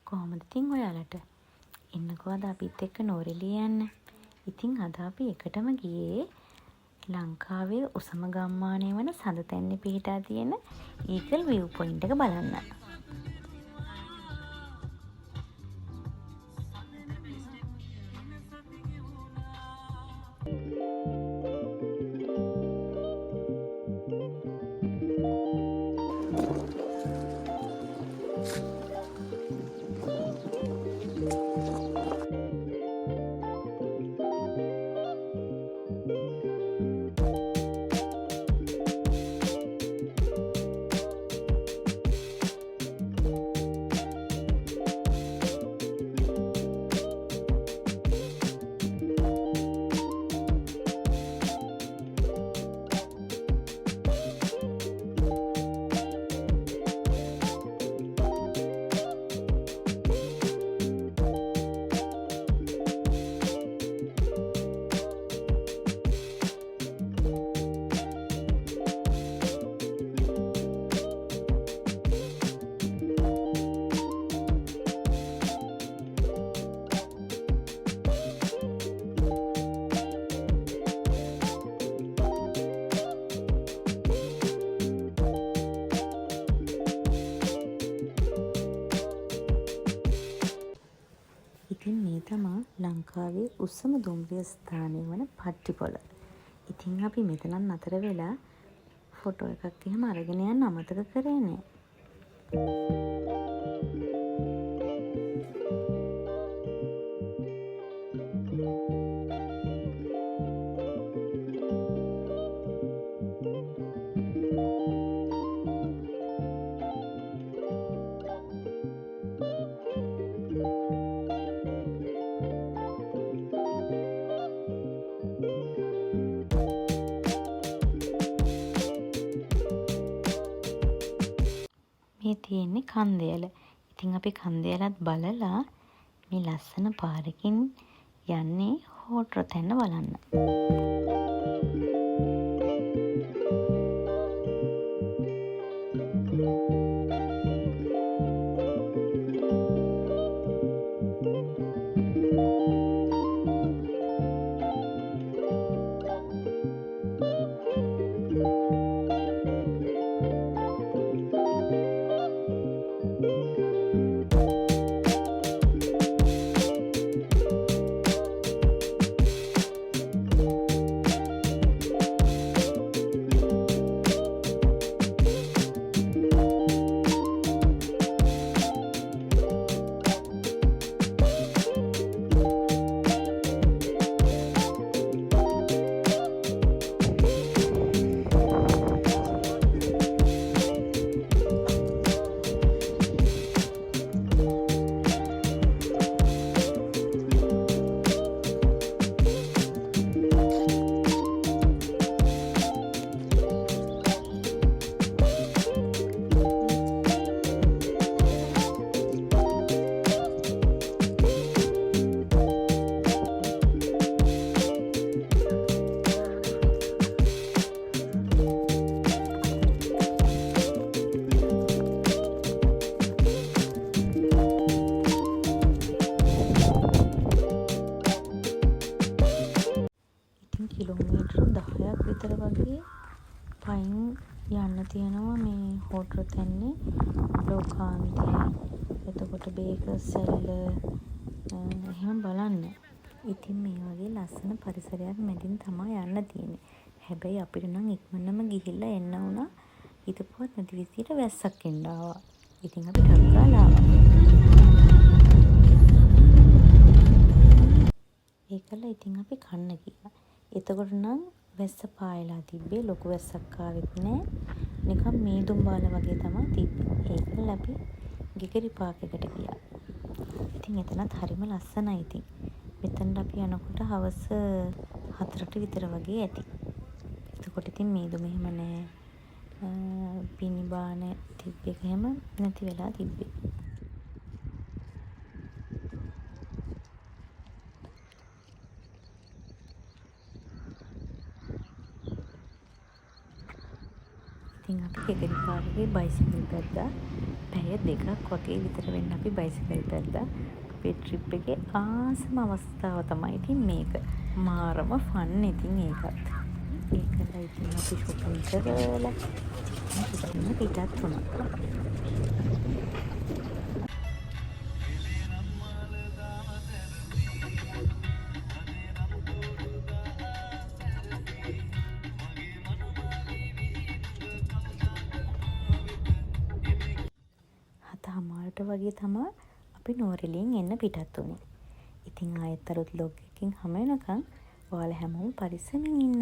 කොහොමද ඉතින් ඔයාලට? එන්නකෝ අද අපිත් එක්ක නෝරෙලිය යන්න. ඉතින් අද අපි එකටම ගියේ ලංකාවේ උසම ගම්මානය වන සඳතැන්නේ පිහිටා තියෙන ඊගල් විව් පොයින්ට් එක බලන්න. ඉතින් මේ තමා ලංකාවේ උසම දුම්රිය ස්ථානය වන පට්ටිපොළ. ඉතින් අපි මෙතනත් නතර වෙලා ෆොටෝ එකක් එහෙම අරගෙන යන්න අමතක කරේ නෑ. මේ තියෙන්නේ කන්දේල. ඉතින් අපි කන්දේලත් බලලා මේ ලස්සන පාරකින් යන්නේ හෝට් රොතැන්න බලන්න. කිලෝමීටර් 10ක් විතර වගේ පයින් යන්න තියෙනවා මේ හෝට් රොතැන්නේ ලෝකාන්තේ. එතකොට බේකර්සැල්ල එහෙම බලන්න. ඉතින් මේ වගේ ලස්සන පරිසරයක් මැදින් තමයි යන්න තියෙන්නේ. හැබැයි අපිට නම් ඉක්මනටම ගිහිල්ලා එන්න වුණා. හිතපුවත් නැති විදියට වැස්සක් එන්න ආවා. ඉතින් අපි ටක් ගාලා ආවා. ඒකල ඉතින් අපි කන්න ගියා. එතකොට නම් වැස්ස පායලා තිබ්බේ. ලොකු වැස්සක් ආවෙත් නෑ. නිකන් මීදුම් බාල වගේ තමයි තිබ්බේ. ඒකල අපි ගිගරි පාක් එකට ගියා. ඉතින් එතනත් හරිම ලස්සනයි ඉතින්. මෙතනට අපි යනකොට හවස 4ට විතර වගේ ඇති. එතකොට ඉතින් මීදුම එහෙම නෑ. පිණි බාන තිබ්බ එක එහෙම නැති වෙලා තිබ්බේ. ඉතින් අපි කෙගරි පාරේ බයිසිකල් ගත්තා. පැය 2ක් වගේ විතර වෙන්න අපි බයිසිකල් පැද්දා. අපේ ට්‍රිප් එකේ ආසම අවස්ථාව තමයි ඉතින් මේක. මාරම ෆන් ඉතින් ඒකත්. ඒකලා ඉතින් අපි ෂොපින් කරලා ඉතින් පිටත් වුණා. හතහමාරට වගේ තමා අපි නුවරඑළියෙන් එන්න පිටත් වුණේ. ඉතින් ආයෙත් අලුත් vlog එකකින් හමු වෙනකන් ඔයාලා හැමෝම පරිස්සමින් ඉන්න.